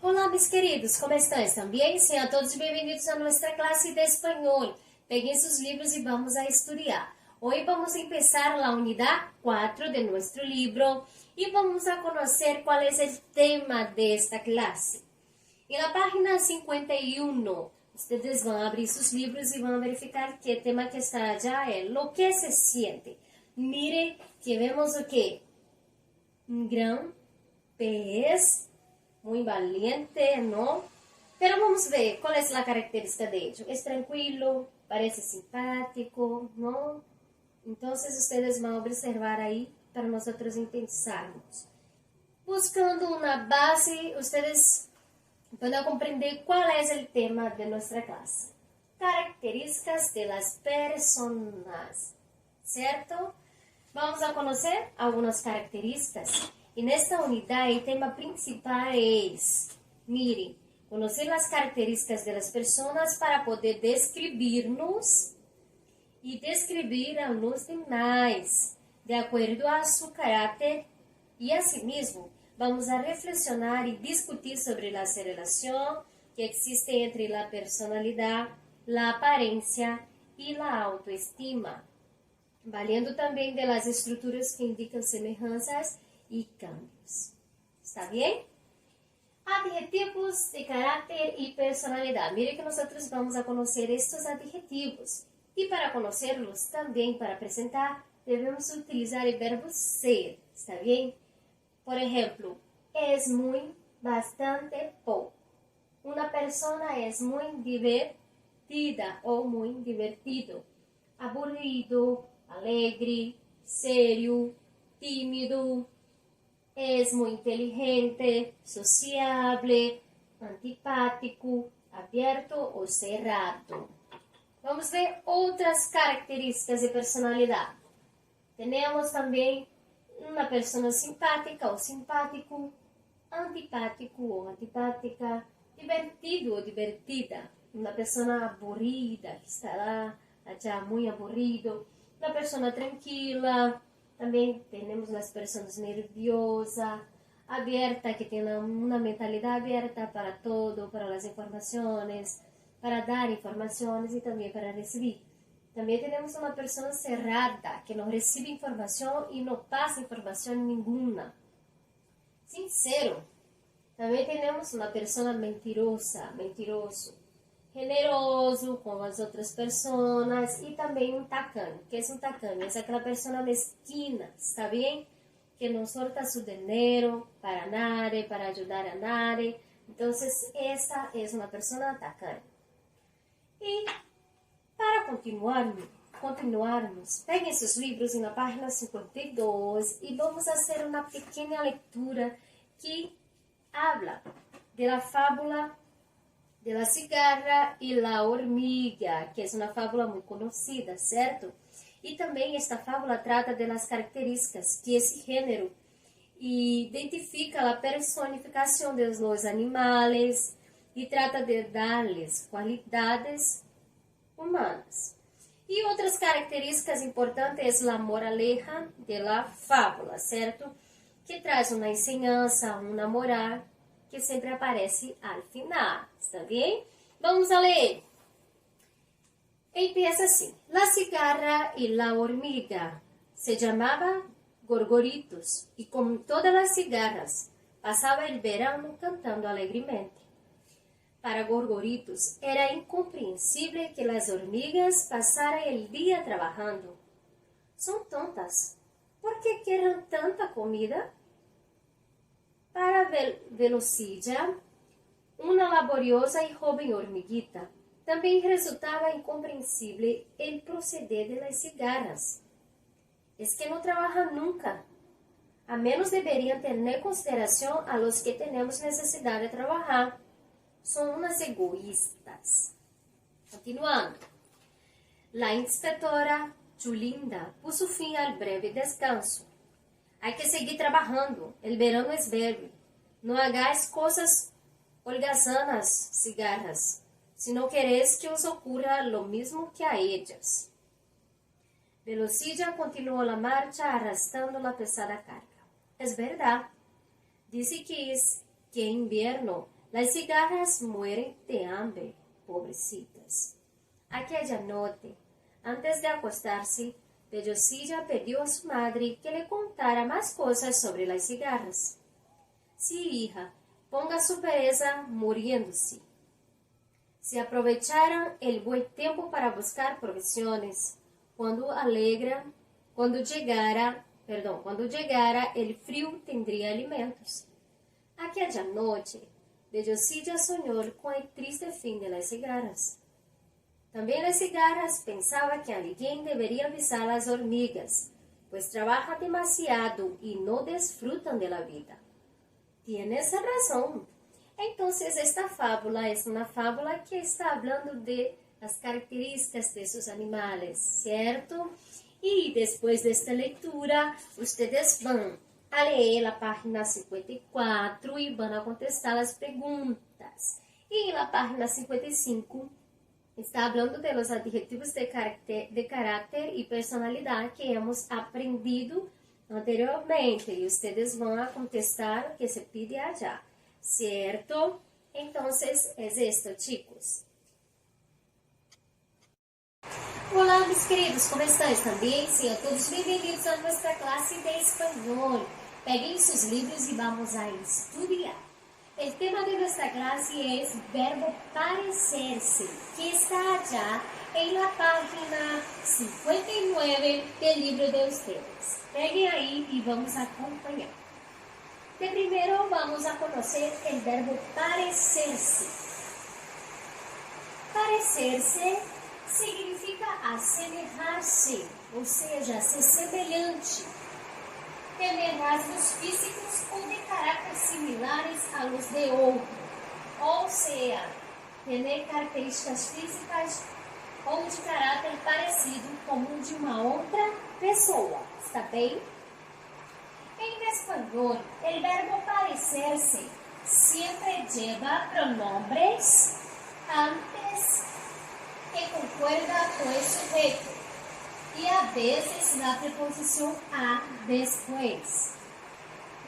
Olá, meus queridos, como estão? ¿Estão bem? Sejam todos bem-vindos a nossa classe de espanhol. Peguem seus livros e vamos a estudar. Hoje vamos a começar a unidade 4 de nosso livro e vamos a conhecer qual é o tema desta classe. Em la página 51, ustedes vão abrir seus livros e vão verificar que o tema que está allá é lo que se siente. Mire que vemos o que? Um gran pez, muy valiente, ¿no? Pero vamos a ver cuál es la característica de ello. Es tranquilo, parece simpático, ¿no? Entonces ustedes van a observar ahí para nosotros pensarmos. Buscando una base, ustedes van a comprender cuál es el tema de nuestra clase. Características de las personas, ¿cierto? Vamos a conocer algunas características. E nesta unidade, o tema principal é, mire, conhecer as características das pessoas para poder descrever-nos e descrever a los demais, de acordo a seu caráter. E assim mesmo, vamos a reflexionar e discutir sobre a relação que existe entre a personalidade, a aparência e a autoestima, valendo também das estruturas que indicam semelhanças e cambios. ¿Está bien? Adjetivos de caráter y personalidad. Mire que nosotros vamos a conocer estos adjetivos. Y para conocerlos, también para presentar, debemos utilizar el verbo ser. ¿Está bien? Por ejemplo, es muy, bastante, poco. Una persona es muy divertida o muy divertido. Aburrido, alegre, serio, tímido. Es muy inteligente, sociable, antipático, abierto o cerrado. Vamos a ver otras características de personalidad. Tenemos también una persona simpática o simpático, antipático o antipática, divertido o divertida, una persona aburrida, que estará allá muy aburrido, una persona tranquila. Também temos as pessoas nerviosas, aberta, que tem uma mentalidade aberta para todo, para as informações, para dar informações e também para receber. Também temos uma pessoa cerrada, que não recebe informação e não passa informação nenhuma. Sincero. Também temos uma pessoa mentirosa, mentiroso. Generoso com as outras pessoas e também um tacaño. Que é um tacaño? É aquela pessoa mesquina, está bem? Que não solta seu dinheiro para nada, para ajudar a nada. Então, essa é uma pessoa tacaña. E para continuarmos, peguem seus livros na página 52 e vamos fazer uma pequena leitura que habla da fábula de la cigarra y la hormiga, que es una fábula muy conocida, ¿cierto? Y también esta fábula trata de las características que ese género identifica la personificación de los animales y trata de darles cualidades humanas. Y otras características importantes es la moraleja de la fábula, ¿cierto? Que traz una enseñanza, una moral, que sempre aparece al final, ¿está bien? Vamos a leer. Empieza así. La cigarra y la hormiga se llamaba Gorgoritos y como todas las cigarras pasaba el verano cantando alegremente. Para Gorgoritos era incomprensible que las hormigas pasaran el día trabajando. Son tontas. ¿Por qué quieren tanta comida? Para Velocídia, uma laboriosa e joven hormiguita, também resultava incompreensível el proceder de las cigarras. Es que não trabalham nunca. A menos deveriam tener consideração a los que tenemos necessidade de trabalhar. São umas egoístas. Continuando. La inspectora Julinda puso fim al breve descanso. Hay que seguir trabajando. El verano es breve. No hagáis cosas holgazanas, cigarras, si no queréis que os ocurra lo mismo que a ellas. Velocídia continuó la marcha arrastrando la pesada carga. Es verdad. Dice que invierno Las cigarras mueren de hambre, pobrecitas. Aquella noche, antes de acostarse, Bellosilla pidió a su madre que le contara más cosas sobre las cigarras. Sí, hija, ponga su pereza muriéndose. Se aprovecharan el buen tiempo para buscar provisiones. Cuando llegara el frío tendría alimentos. Aquella noche, Bellosilla soñó con el triste fin de las cigarras. También las cigarras pensaba que alguien debería avisar a las hormigas, pues trabajan demasiado y no disfrutan de la vida. Tienes razón. Entonces esta fábula es una fábula que está hablando de las características de sus animales, ¿cierto? Y después de esta lectura, ustedes van a leer la página 54 y van a contestar las preguntas. Y en la página 55 está hablando de los adjetivos de carácter y personalidad que hemos aprendido anteriormente. Y ustedes van a contestar lo que se pide allá, ¿cierto? Entonces es esto, chicos. Olá, mis queridos, ¿cómo están? ¿Están bien? Sean todos bienvenidos a nuestra clase de español. Peguen sus libros y vamos a estudiar. El tema de nuestra clase es verbo parecerse, que está allá en la página 59 del libro de ustedes. Peguen ahí y vamos a acompañar. De primero vamos a conocer el verbo parecerse. Parecerse significa asemelhar-se, ou seja, ser semelhante. Tener rasgos físicos ou de carácter similares a los de outro, ou seja, tener características físicas ou de caráter parecido com o de uma outra pessoa, está bem? En español, el verbo parecerse siempre lleva pronombres antes que concuerda con el sujeto y a veces la preposición a después.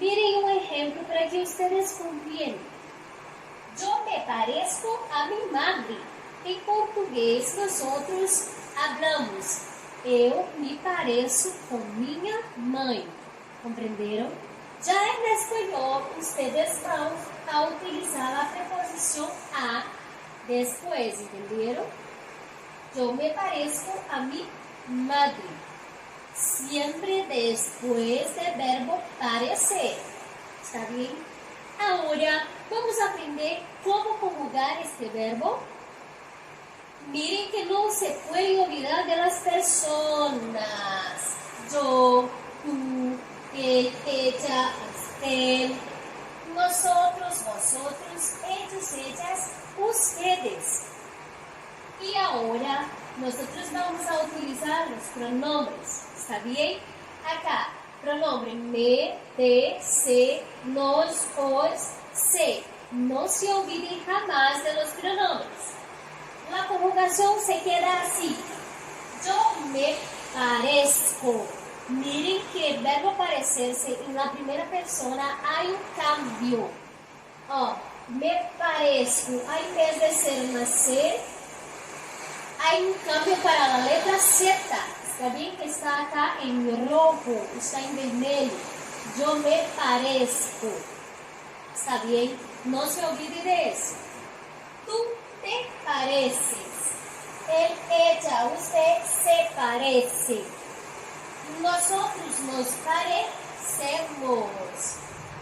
Miren un ejemplo para que ustedes comprendan. Yo me parezco a mi madre. En portugués nosotros hablamos eu me pareço com minha mãe. ¿Comprendieron? Ya en español, ustedes van a utilizar la preposición a después, ¿entendieron? Yo me parezco a mi madre. Siempre después del verbo parecer. ¿Está bien? Ahora vamos a aprender cómo conjugar este verbo. Miren que no se puede olvidar de las personas. Yo, tú, él, ella, usted, nosotros, vosotros, ellos, ellas, ustedes. Y ahora nosotros vamos a utilizar los pronombres. ¿Está bien? Acá, pronombre me, te, se, nos, os, se. No se olviden jamás de los pronombres. La conjugación se queda así. Yo me parezco. Miren que el verbo parecerse en la primera persona hay un cambio. Me parezco. En vez de ser una C, hay un cambio para la letra Z. Está bien que está acá en rojo, está en vermelho. Yo me parezco. Está bien, no se olvide de eso. Tú te pareces. Él, ella, usted se parece. Nosotros nos parecemos.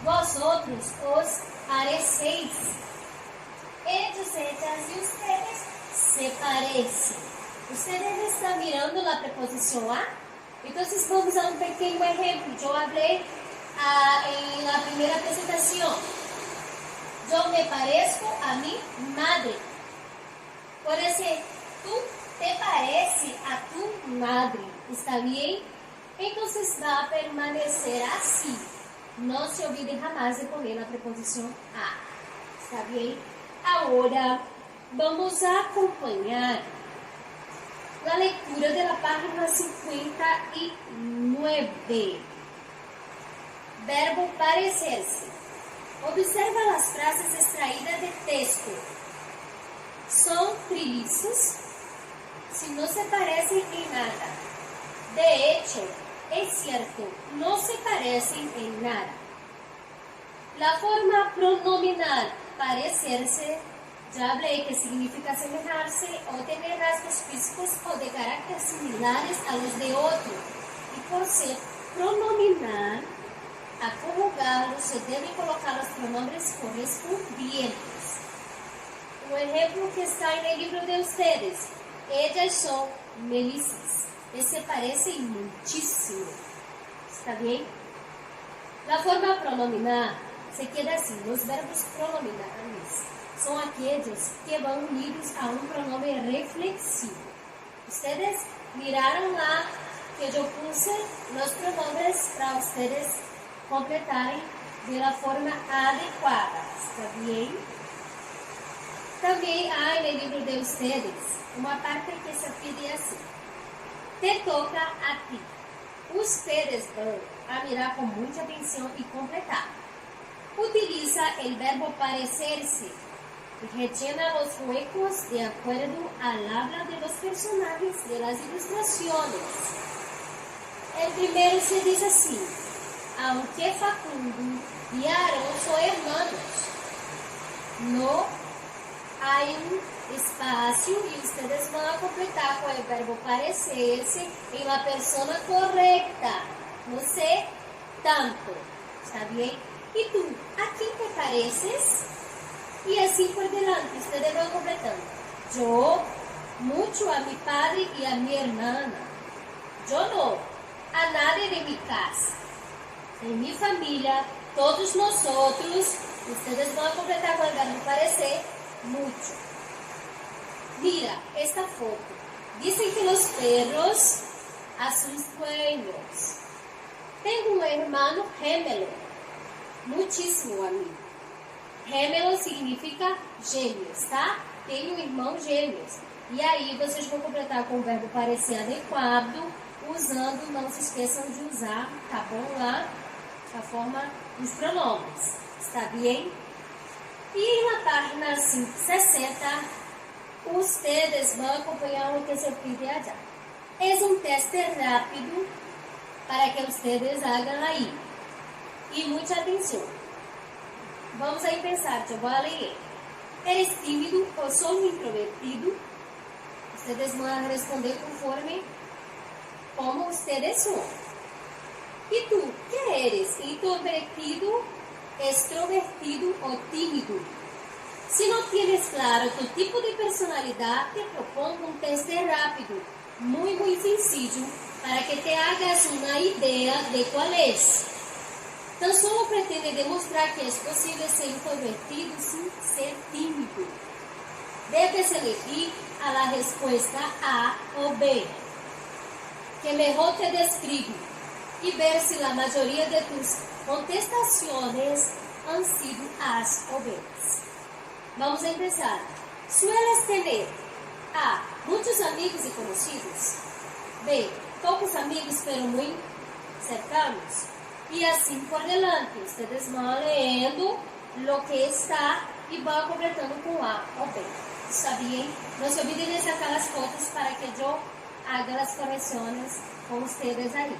Vosotros os parecéis. Ellos, ellas y ustedes se parecen. Ustedes están mirando la preposición a. Entonces vamos a un pequeño ejemplo. Yo hablé en la primera presentación. Yo me parezco a mi madre. Puede ser, tú te pareces a tu madre. ¿Está bien? Entonces va a permanecer así. No se olvide jamás de poner la preposición a. ¿Está bien? Ahora vamos a acompañar la lectura de la página 59. Verbo parecerse. Observa las frases extraídas de esto. Son trillizos si no se parecen en nada. De hecho, es cierto, no se parecen en nada. La forma pronominal parecerse, ya hablé que significa asemejarse o tener rasgos físicos o de carácter similares a los de otro. Y por ser pronominal, a conjugarlo se deben colocar los pronombres correspondientes. Un ejemplo que está en el libro de ustedes: ellas son mellizas, se parecen muchísimo. ¿Está bien? La forma pronominal se queda así. Los verbos pronominales son aquellos que van unidos a un pronombre reflexivo. Ustedes miraron lá que yo puse los pronombres para ustedes completarem de la forma adequada. ¿Está bien? También hay en el libro de ustedes una parte que se pide así: te toca a ti. Ustedes van a mirar con mucha atención y completar. Utiliza el verbo parecerse y rellena los huecos de acuerdo al habla de los personajes de las ilustraciones. El primero se dice así: aunque Facundo y Aarón son hermanos, no hay un espacio y ustedes van a completar con el verbo parecerse en la persona correcta. No sé tanto. ¿Está bien? ¿Y tú? ¿A quién te pareces? Y así por delante, ustedes van completando. Yo, mucho a mi padre y a mi hermana. Yo no, a nadie de mi casa. En mi familia, todos nosotros, ustedes van a completar con el verbo parecer mucho. Mira esta foto. Dicen que los perros a sus dueños. Tengo un hermano gemelo, muchísimo amigo. Gemelo significa gêmeos, tá? Tenho um irmão gêmeos. E aí vocês vão completar com o verbo parecer adequado, usando, não se esqueçam de usar, tá bom, lá, a forma dos pronomes. Está bem? E na página 560, ustedes vão acompanhar o que se pide allá. É um teste rápido para que ustedes hagan aí. E muita atenção. Vamos aí pensar, eu vou ler. ¿Eres tímido ou sou introvertido? Ustedes vão a responder conforme como ustedes son. ¿Y tú? ¿Qué eres? ¿Introvertido, extrovertido o tímido? Si no tienes claro tu tipo de personalidad, te propongo un test rápido, muy sencillo, para que te hagas una idea de cuál es. Tan solo pretende demostrar que es posible ser introvertido sin ser tímido. Debes elegir a la respuesta A o B, que mejor te describe, y ver si la mayoría de tus contestaciones han sido A's o B's. Vamos a empezar. ¿Sueles tener A, muchos amigos y conocidos? B, pocos amigos pero muy cercanos? Y así por delante, ustedes van leyendo lo que está y van completando con A o B. ¿Está bien? No se olviden de sacar las fotos para que yo haga las correcciones con ustedes ahí.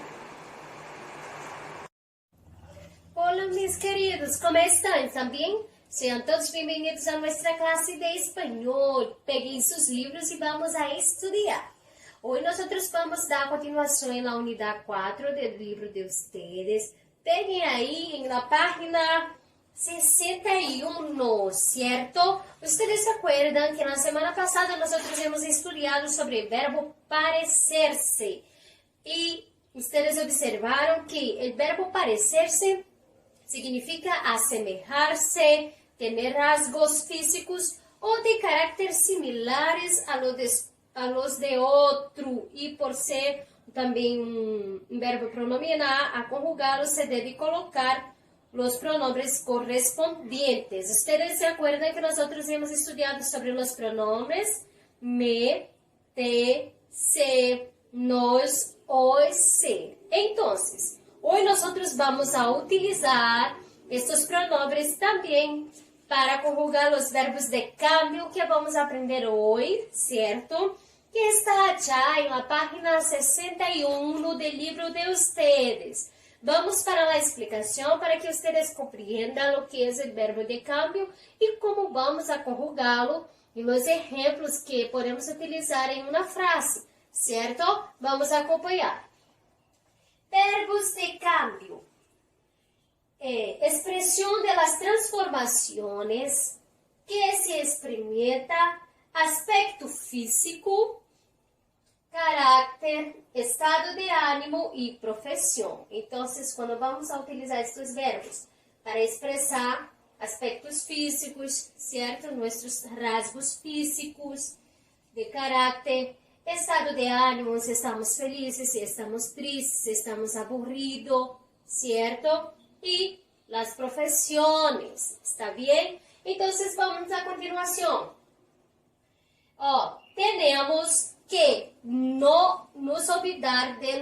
Hola mis queridos, ¿cómo están? ¿Están bien? Sean todos bienvenidos a nuestra clase de español. Peguen sus libros y vamos a estudiar. Hoy nosotros vamos a dar continuación en la unidad 4 del libro de ustedes. Peguen ahí en la página 61, ¿cierto? Ustedes se acuerdan que la semana pasada nosotros hemos estudiado sobre el verbo parecerse. Y ustedes observaron que el verbo parecerse significa asemejarse, tener rasgos físicos o de carácter similares a los de otro. Y por ser también un verbo pronominal, a conjugarlo se debe colocar los pronombres correspondientes. Ustedes se acuerdan que nosotros hemos estudiado sobre los pronombres me, te, se, nos, os, se. Entonces, hoy nosotros vamos a utilizar estos pronombres también para conjugar os verbos de cambio que vamos aprender hoje, certo? Que está já na página 61 do livro de ustedes. Vamos para a explicação para que ustedes compreendam o que é o verbo de cambio e como vamos a conjugá-lo e os exemplos que podemos utilizar em uma frase, certo? Vamos acompanhar. Verbos de cambio. Expresión de las transformaciones que se experimenta aspecto físico, carácter, estado de ánimo y profesión. Entonces, quando vamos a utilizar estes verbos para expressar aspectos físicos, certo? Nossos rasgos físicos, de carácter, estado de ánimo, se estamos felizes, se estamos tristes, se estamos aburridos, certo? Y las profesiones, ¿está bien? Entonces vamos a continuación. Tenemos que no nos olvidar de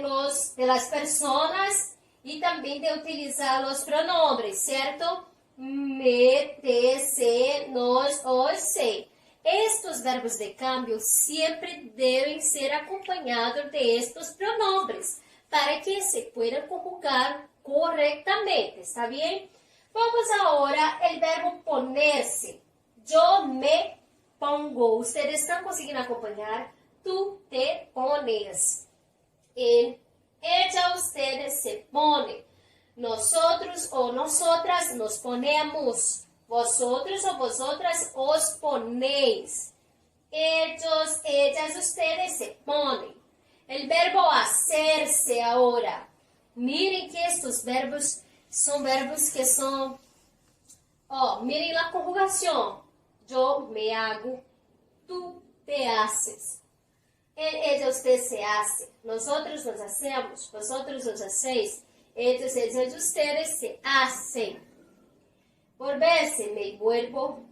las personas y también de utilizar los pronombres, ¿cierto? Me, te, se, nos, os, se. Estos verbos de cambio siempre deben ser acompañados de estos pronombres para que se puedan conjugar correctamente, ¿está bien? Vamos ahora al verbo ponerse. Yo me pongo. Ustedes están consiguiendo acompañar. Tú te pones. Ella, ustedes se ponen. Nosotros o nosotras nos ponemos. Vosotros o vosotras os ponéis. Ellos, ellas, ustedes se ponen. El verbo hacerse ahora. Miren que estes verbos são verbos que são... miren a conjugação. Eu me hago, tu te haces. Ella, usted se hace. Nosotros nos hacemos, vosotros os hacéis. Ellos, ellas, ustedes se hacen. Volverse, me vuelvo,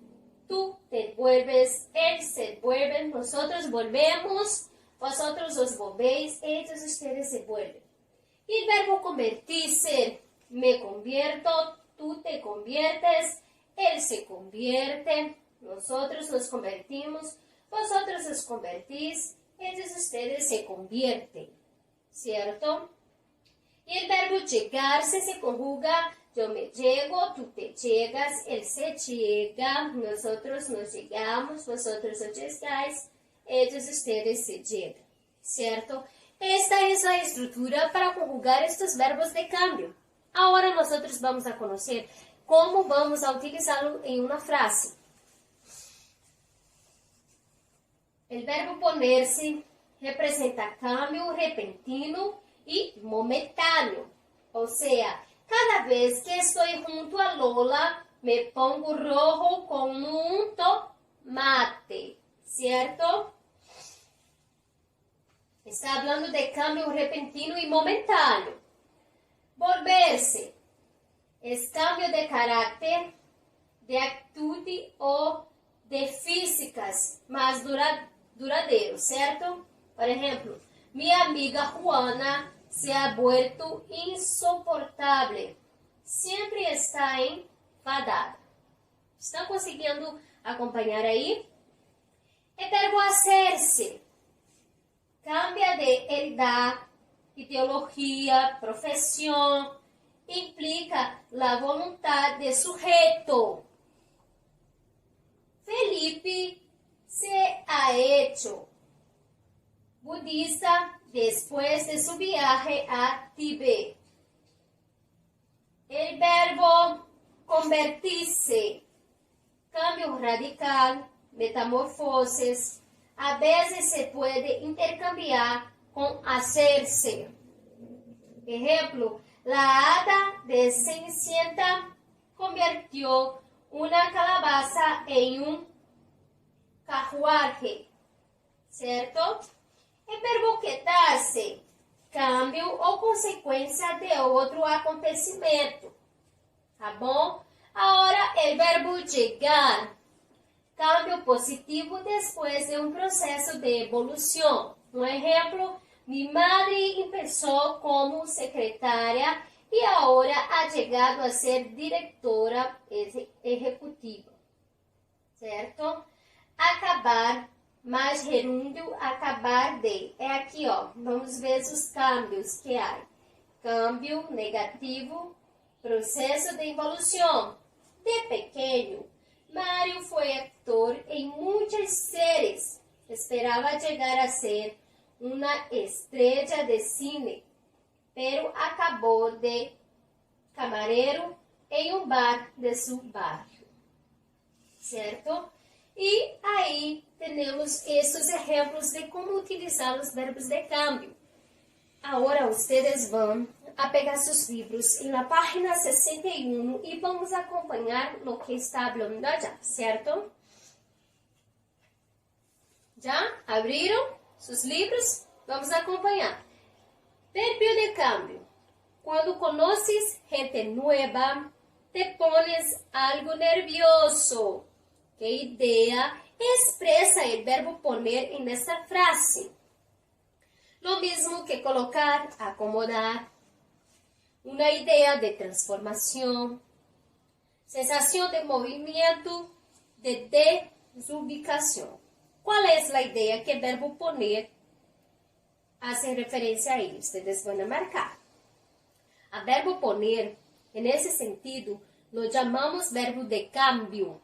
tú te vuelves, él se vuelven, nosotros volvemos, vosotros os volvéis, ellos, ustedes se vuelven. Y el verbo convertirse, me convierto, tú te conviertes, él se convierte, nosotros nos convertimos, vosotros os convertís, ellos, ustedes se convierten, ¿cierto? Y el verbo llegarse se conjuga, yo me llego, tú te llegas, él se llega, nosotros nos llegamos, vosotros os llegáis, ellos, ustedes se llegan, ¿cierto? Esta es la estructura para conjugar estos verbos de cambio. Ahora nosotros vamos a conocer cómo vamos a utilizarlo en una frase. El verbo ponerse representa cambio repentino y momentáneo. O sea, cada vez que estoy junto a Lola, me pongo rojo con un tomate, ¿cierto? Está hablando de cambio repentino y momentáneo. Volverse es cambio de carácter, de actitud o de físicas más duradero, ¿cierto? Por ejemplo, mi amiga Juana se ha vuelto insoportable. Siempre está enfadada. ¿Están consiguiendo acompañar ahí? El verbo hacerse cambia de edad, ideología, profesión, implica la voluntad de sujeto. Felipe se ha hecho budista después de su viaje a Tibet. El verbo convertirse, cambio radical, metamorfosis, a veces se puede intercambiar con hacerse. Ejemplo, la hada de Cenicienta convirtió una calabaza en un carruaje, ¿cierto? El verbo quedarse, cambio o consequência de outro acontecimento, tá bom? Agora, o verbo chegar, cambio positivo depois de um processo de evolução. Um exemplo, mi madre empezó como secretária e agora ha chegado a ser diretora ejecutiva. certo? Acabar, mais gerúndio, acabar de. É aqui, ó. Vamos ver os cambios que há. Câmbio negativo, processo de evolução. De pequeno, Mário foi ator em muitas séries. Esperava chegar a ser uma estrela de cine, pero acabou de camareiro em um bar de seu bairro, certo? E aí temos esses exemplos de como utilizar os verbos de câmbio. Agora vocês vão a pegar seus livros na página 61 e vamos acompanhar o que está falando já, certo? Já abriram seus livros? Vamos acompanhar. Verbo de câmbio. Quando conheces gente nueva, te pones algo nervioso. Que ideia expressa o verbo poner em esta frase? Lo mismo que colocar, acomodar. Uma ideia de transformação. Sensação de movimento, de desubicação. Qual é a ideia que o verbo poner hace referência a ele? Vocês vão marcar. A verbo poner, nesse sentido, lo chamamos verbo de cambio,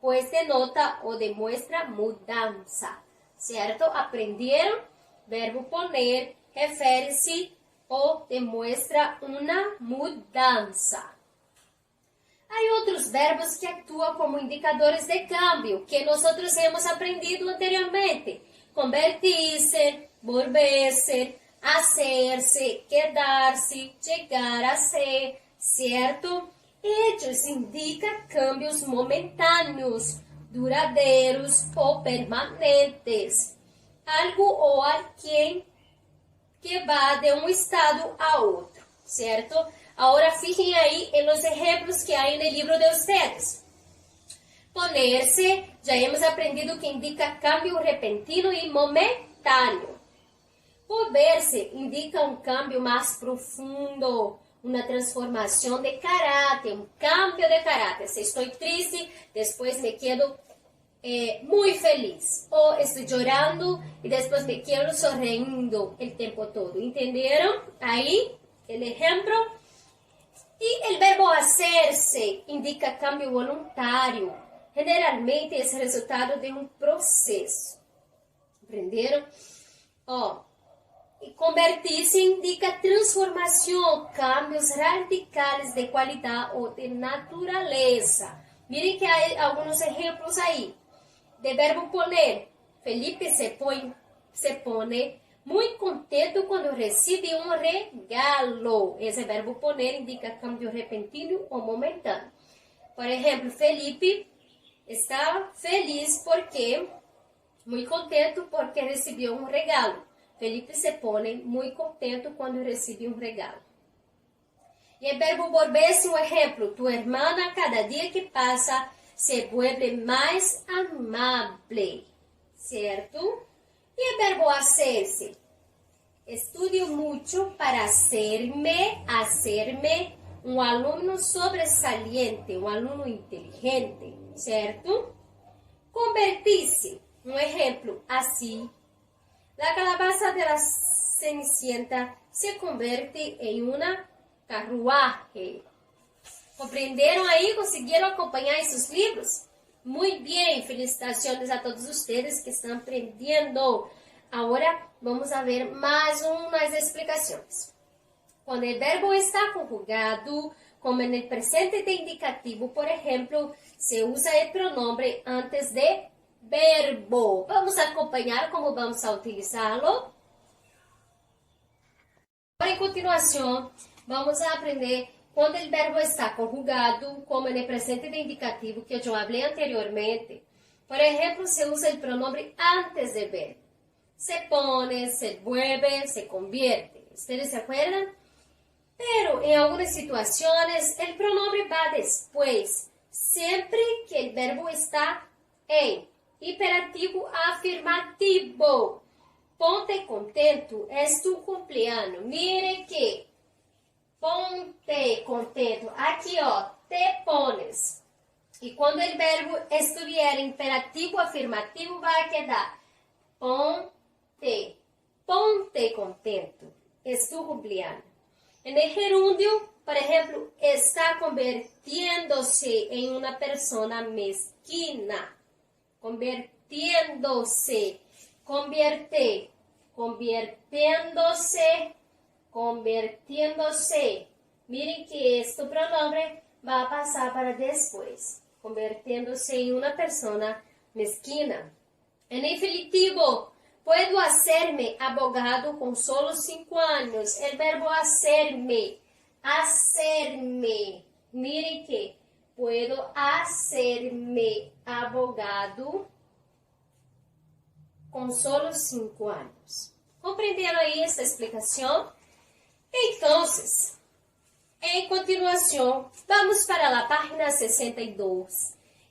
pois denota ou demonstra mudança, certo? Aprenderam? Verbo poner refere-se ou demonstra uma mudança. Há outros verbos que atuam como indicadores de cambio, que nós hemos aprendido anteriormente. Convertir-se, volver-se, hacer-se, quedar-se, chegar a ser, certo? Eles indicam cambios momentâneos, duradouros ou permanentes. Algo ou alguém que vá de um estado a outro, certo? Agora fiquem aí em los exemplos que há no livro de vocês. Poner-se, já hemos aprendido que indica cambio repentino e momentâneo. Volver-se indica um cambio mais profundo, uma transformação de caráter, um cambio de caráter. Se estou triste, depois me quedo muito feliz. Ou estou chorando e depois me quedo sorrindo o tempo todo. Entenderam? Aí, o exemplo. E o verbo hacer-se indica cambio voluntário. Generalmente é resultado de um processo. Aprenderam? E convertir-se indica transformação, cambios radicais de qualidade ou de natureza. Miren que há alguns exemplos aí. De verbo poner, Felipe se pone muito contente quando recebe um regalo. Esse verbo poner indica cambio repentino ou momentâneo. Por exemplo, Felipe está feliz porque, muito contente porque recebeu um regalo. Felipe se pone muito contente quando recebe um regalo. E o verbo volver-se, um exemplo. Tu hermana, cada dia que passa, se vuelve mais amable. Certo? E o verbo hacer-se. Estudio muito para hacerme um aluno sobresaliente, um aluno inteligente. Certo? Convertir-se. Um exemplo. Assim. La calabaza de la Cenicienta se converte em uma carruagem. Compreenderam aí? Conseguiram acompanhar esses livros? Muito bem, felicitações a todos vocês que estão aprendendo. Agora vamos a ver mais umas explicações. Quando o verbo está conjugado, como no presente de indicativo, por exemplo, se usa o pronome antes de verbo. Vamos acompanhar como vamos a utilizá-lo. Em continuação, vamos a aprender quando o verbo está conjugado, como no presente de indicativo que eu falei anteriormente. Por exemplo, se usa o pronome antes de verbo. Se pone, se vuelve, se convierte. ¿Ustedes se acuerdan? Pero en algunas situaciones el pronombre va después, siempre que el verbo está en imperativo afirmativo. Ponte contento, es tu cumpleaños. Mire que ponte contento. Aqui, ó, te pones. E quando o verbo estiver imperativo afirmativo, vai quedar ponte. Ponte contento. Estou jubilando. En el gerundio, por ejemplo, está convirtiéndose en una persona mezquina. Convirtiéndose. Convierte. Convirtiéndose. Convirtiéndose. Miren que este pronombre va a pasar para después. Convirtiéndose en una persona mezquina. En infinitivo, puedo hacerme abogado con solo 5 años. El verbo hacerme. Hacerme. Miren que puedo hacerme abogado con solo 5 años. ¿Comprendieron ahí esta explicación? Entonces, en continuación, vamos para la página 62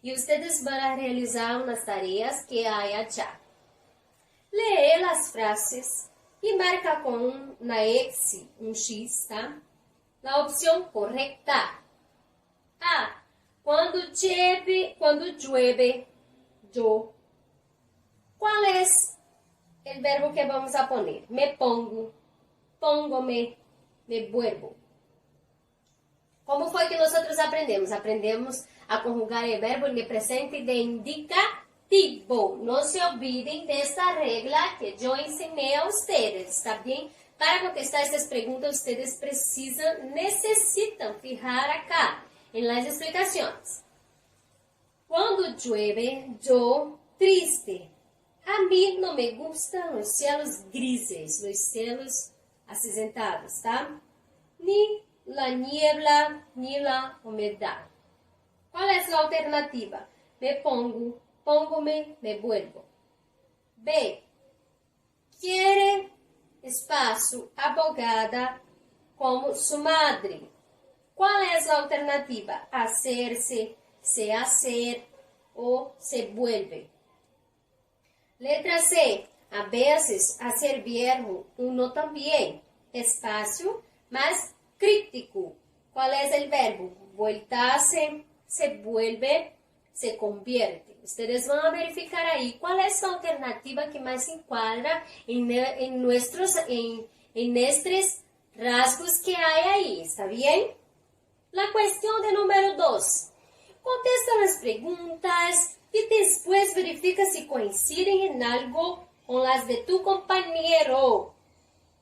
y ustedes van a realizar unas tareas que hay allá. Lee las frases y marca con una X, un X, ¿tá? La opción correcta. A. Cuando llueve, yo. ¿Cuál es el verbo que vamos a poner? Me pongo, póngome, me vuelvo. ¿Cómo fue que nosotros aprendemos? Aprendemos a conjugar el verbo en el presente de indicativo. No se olviden de esta regla que yo enseñé a ustedes, ¿está bien? Para contestar estas preguntas, ustedes necesitan fijar acá en las explicaciones. Cuando llueve, yo triste. A mí no me gustan los cielos grises, los cielos acinzentados, ¿tá? Ni la niebla, ni la humedad. ¿Cuál es la alternativa? Me pongo, póngome, me vuelvo. B. Quiere espacio abogada como su madre. ¿Cuál es la alternativa? Hacerse, se hacer o se vuelve. Letra C. A veces hacer viejo, uno también. Espacio más crítico. ¿Cuál es el verbo? Voltarse, se vuelve, se convierte. Ustedes van a verificar ahí cuál es la alternativa que más se encuadra en estos rasgos que hay ahí. ¿Está bien? La cuestión de número 2. Contesta las preguntas y después verifica si coinciden en algo con las de tu compañero.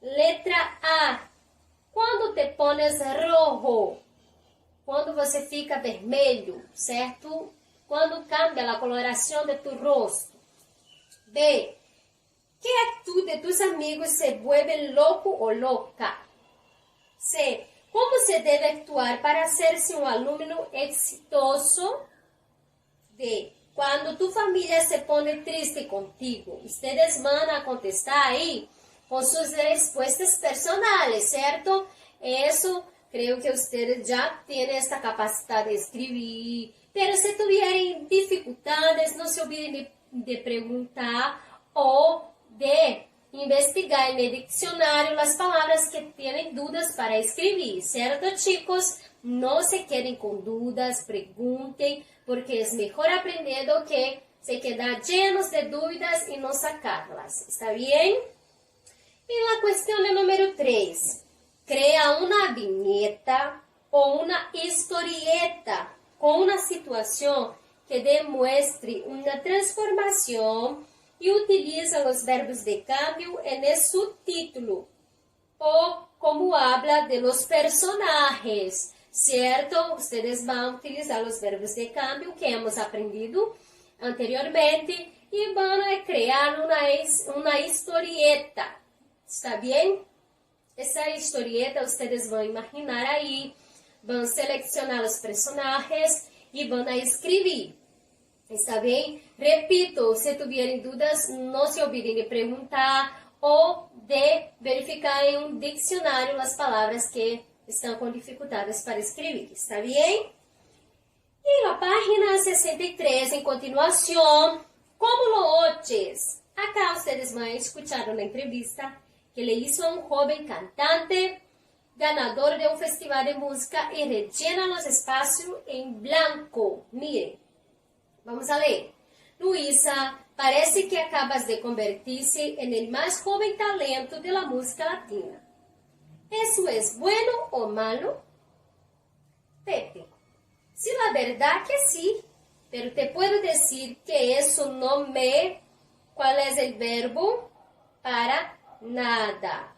Letra A. Quando te pones rojo? Quando você fica vermelho, certo? Quando cambia a coloração de tu rosto. B. Que actitud de tus amigos se vuelve loco o loca? C. Como se deve actuar para hacerse um aluno exitoso? D. Quando tu família se pone triste contigo. Ustedes van a contestar aí com suas respostas personais, certo? Isso, creio que ustedes já têm esta capacidade de escrever. Pero se tiverem dificuldades, não se olvidem de perguntar ou de investigar no dicionário as palavras que têm dúvidas para escrever, certo, chicos? Não se quedem com dúvidas, perguntem, porque é melhor aprender do que se quedar llenos de dúvidas e não sacarlas, ¿está bien? E a questão número 3. Crea uma vinheta ou uma historieta com uma situação que demuestre uma transformação e utiliza os verbos de cambio en su título ou como habla de los personajes, certo? Ustedes vão utilizar os verbos de cambio que hemos aprendido anteriormente e vão a criar uma historieta, ¿está bien? Essa historieta ustedes vão imaginar aí, vão selecionar os personagens e vão a escrever. ¿Está bien? Repito, se tiverem dúvidas, não se olvidem de perguntar ou de verificar em um dicionário as palavras que estão com dificuldades para escrever. ¿Está bien? E na página 63, em continuação, como lo oyes? Acá ustedes vão escuchar uma entrevista que le hizo a un joven cantante ganador de un festival de música y rellena los espacios en blanco. Miren, vamos a leer. Luisa, parece que acabas de convertirse en el más joven talento de la música latina. ¿Eso es bueno o malo? Pepe, sí, la verdad que sí, pero te puedo decir que eso no me... ¿Cuál es el verbo? Para nada.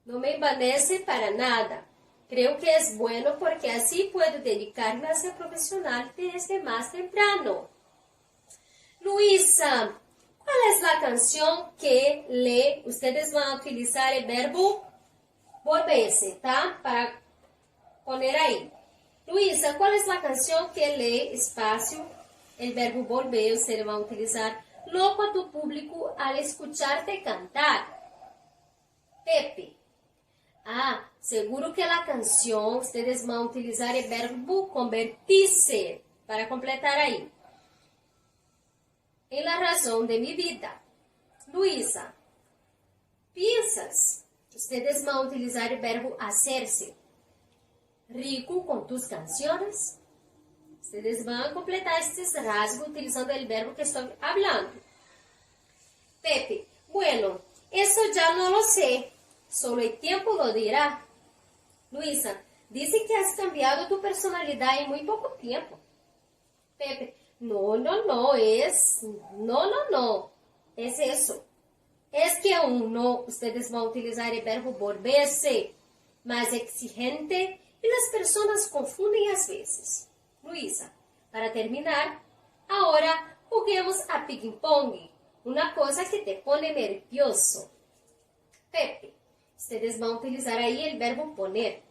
No me envanece para nada. Creo que es bueno porque así puedo dedicarme a ser profesional desde más temprano. Luisa, ¿cuál es la canción que lee? Ustedes van a utilizar el verbo volverse, ¿tá? Para poner ahí. Luisa, ¿cuál es la canción que lee espacio? El verbo volver, ustedes van a utilizar loco a tu público al escucharte cantar. Pepe. Ah, seguro que la canción ustedes van a utilizar el verbo convertirse para completar ahí. En la razón de mi vida. Luisa, piensas, ustedes van a utilizar el verbo hacerse. Rico con tus canciones. Ustedes van a completar estos rasgos utilizando el verbo que estoy hablando. Pepe, bueno, eso ya no lo sé. Solo el tiempo lo dirá. Luisa, dice que has cambiado tu personalidad en muy poco tiempo. Pepe, no, es eso. Es que aún no, ustedes van a utilizar el verbo volverse más exigente y las personas confunden a veces. Luisa, para terminar, ahora juguemos a ping-pong, una cosa que te pone nervioso. Pepe, ustedes van a utilizar ahí el verbo poner.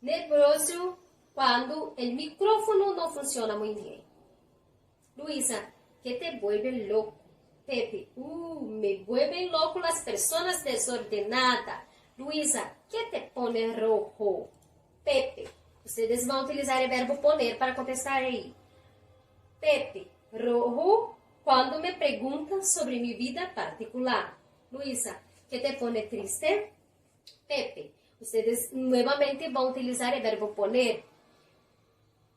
Nervioso cuando el micrófono no funciona muy bien. Luisa, ¿qué te vuelve loco? Pepe, me vuelven loco las personas desordenadas. Luisa, ¿qué te pone rojo? Pepe, ustedes van a utilizar el verbo poner para contestar ahí. Pepe, rojo cuando me preguntan sobre mi vida particular. Luisa, ¿qué te pone triste? Pepe, ustedes nuevamente van a utilizar el verbo poner.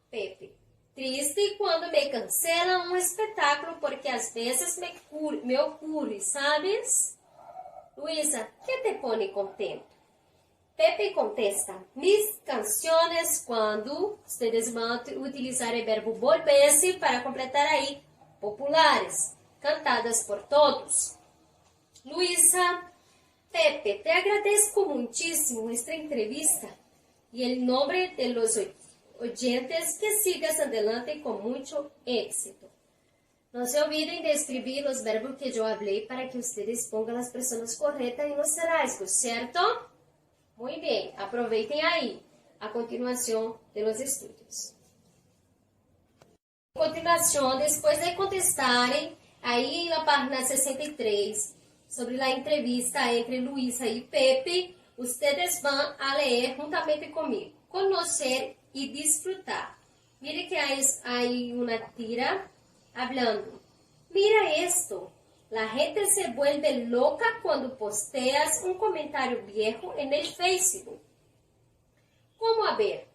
Pepe, triste cuando me cancelan un espectáculo porque a veces me ocurre, ¿sabes? Luisa, ¿qué te pone contento? Pepe contesta, mis canciones cuando ustedes van a utilizar el verbo volverse para completar ahí, populares, cantadas por todos. Luisa, Pepe, te agradezco muchísimo esta entrevista y el nombre de los oyentes que sigas adelante con mucho éxito. No se olviden de escribir los verbos que yo hablé para que ustedes pongan las personas correctas en los rasgos, ¿cierto? Muy bien, aproveiten ahí, a continuación de los estudios. A continuación, después de contestarem aí na página 63 sobre a entrevista entre Luisa e Pepe, ustedes vão a ler juntamente comigo. Conocer e disfrutar. Mire que hay una tira hablando. Mira esto. La gente se vuelve loca cuando posteas un comentario viejo en el Facebook. ¿Cómo a ver?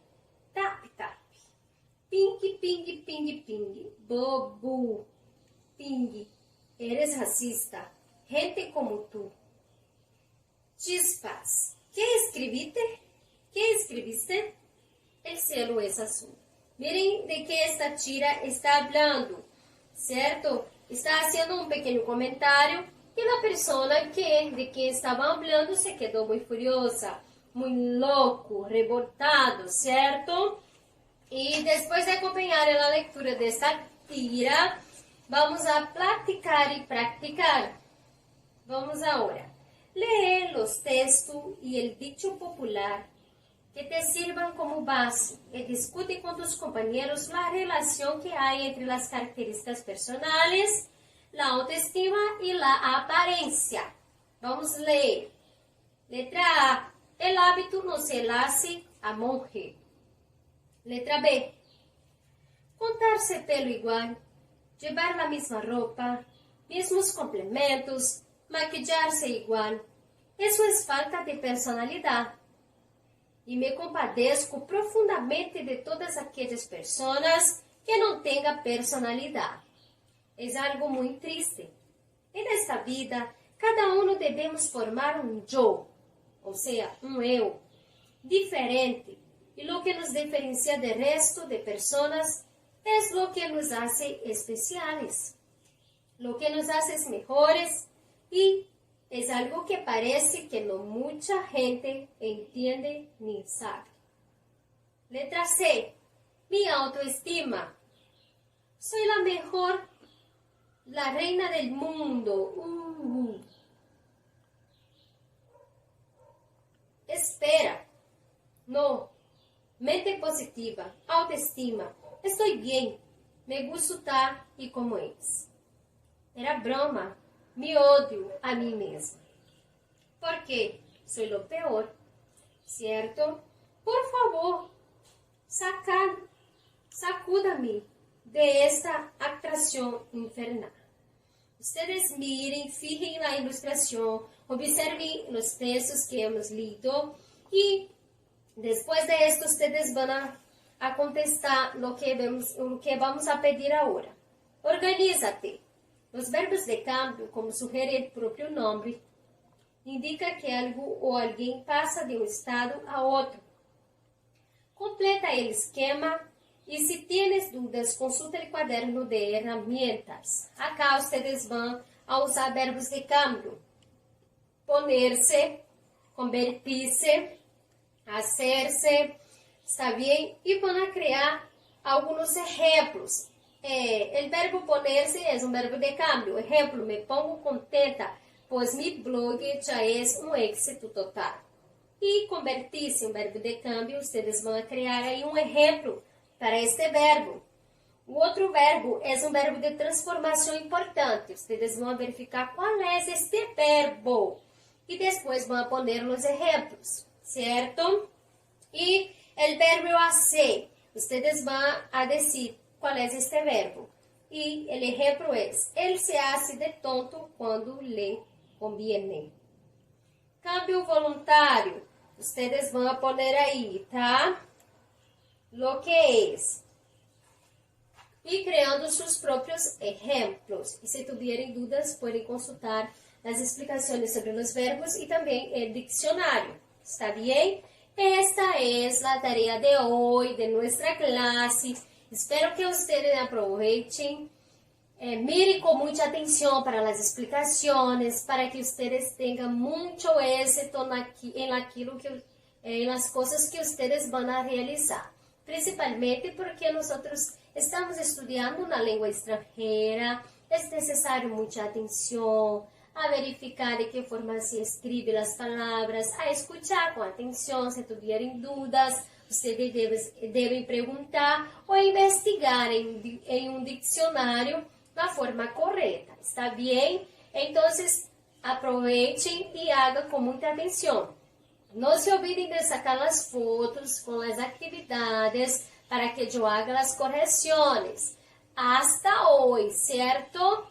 Tap, tap. Ping, ping, ping, ping. Bobo. Ping. Eres racista. Gente como tú. Chispas. ¿Qué escribiste? ¿Qué escribiste? El cielo es azul. Miren de qué esta tira está hablando, ¿cierto? Está haciendo un pequeño comentario y la persona de que estaba hablando se quedó muy furiosa, muy loco, revoltado, ¿cierto? Y después de acompañar la lectura de esta tira, vamos a platicar y practicar. Vamos ahora. Lee los textos y el dicho popular que te sirvan como base y discute con tus compañeros la relación que hay entre las características personales, la autoestima y la apariencia. Vamos a leer. Letra A. El hábito no se hace a monje. Letra B. Contarse pelo igual, llevar la misma ropa, mismos complementos, maquillarse igual. Eso es falta de personalidad. e me compadeço profundamente de todas aquelas pessoas que não tenham personalidade. É algo muito triste. E nesta vida, cada um devemos formar um eu, ou seja, um eu, diferente. E o que nos diferencia do resto de pessoas é o que nos hace especiales, o que nos hace mejores, e é algo que parece que não muita gente entende nem sabe. Letra C. Minha autoestima. Soy la mejor, la reina del mundo. Espera. No. Mente positiva. Autoestima. Estou bem. Me gusto tal e como es. Era broma. Me odio a mim mesma. ¿Por qué? Soy lo peor. ¿Cierto? Por favor, sacúdame de esta atracción infernal. Ustedes miren, fijen la ilustración, observen los textos que hemos leído y después de esto ustedes van a contestar lo que vamos a pedir ahora. Organízate. Los verbos de cambio, como sugiere el propio nombre, indica que algo o alguém passa de um estado a outro. Completa o esquema e se tienes dúvidas, consulta o quaderno de herramientas. Acá ustedes vão a usar verbos de cambio. Ponerse, convertir-se, hacerse, está bem? E vão a criar alguns exemplos. El verbo ponerse es un verbo de cambio. Ejemplo, me pongo contenta, pues mi blog ya es un éxito total. Y convertirse en un verbo de cambio, ustedes van a crear ahí un ejemplo para este verbo. O outro verbo es un verbo de transformación importante. Ustedes van a verificar cuál es este verbo. Y después van a poner los ejemplos, ¿cierto? Y el verbo hacer, ustedes van a decir qual é este verbo. E o exemplo é: ele se hace de tonto quando lhe conviene. Cambio voluntário. Ustedes vão a poner aí, tá? Lo que é. E criando seus próprios exemplos. E se tiverem dúvidas, podem consultar as explicações sobre os verbos e também o dicionário. ¿Está bem? Esta é a tarefa de hoje, de nossa classe. Espero que ustedes aprovechen, miren con mucha atención para las explicaciones, para que ustedes tengan mucho éxito en las cosas que ustedes van a realizar. Principalmente porque nosotros estamos estudiando una lengua extranjera, es necesario mucha atención, a verificar de qué forma se escribe las palabras, a escuchar con atención si tuvieran dudas. Ustedes devem perguntar ou investigar em um dicionário da forma correta. ¿Está bem? Então, aproveitem e hagan com muita atenção. Não se olvidem de sacar as fotos com as atividades para que eu haga as correções. Hasta hoje, certo?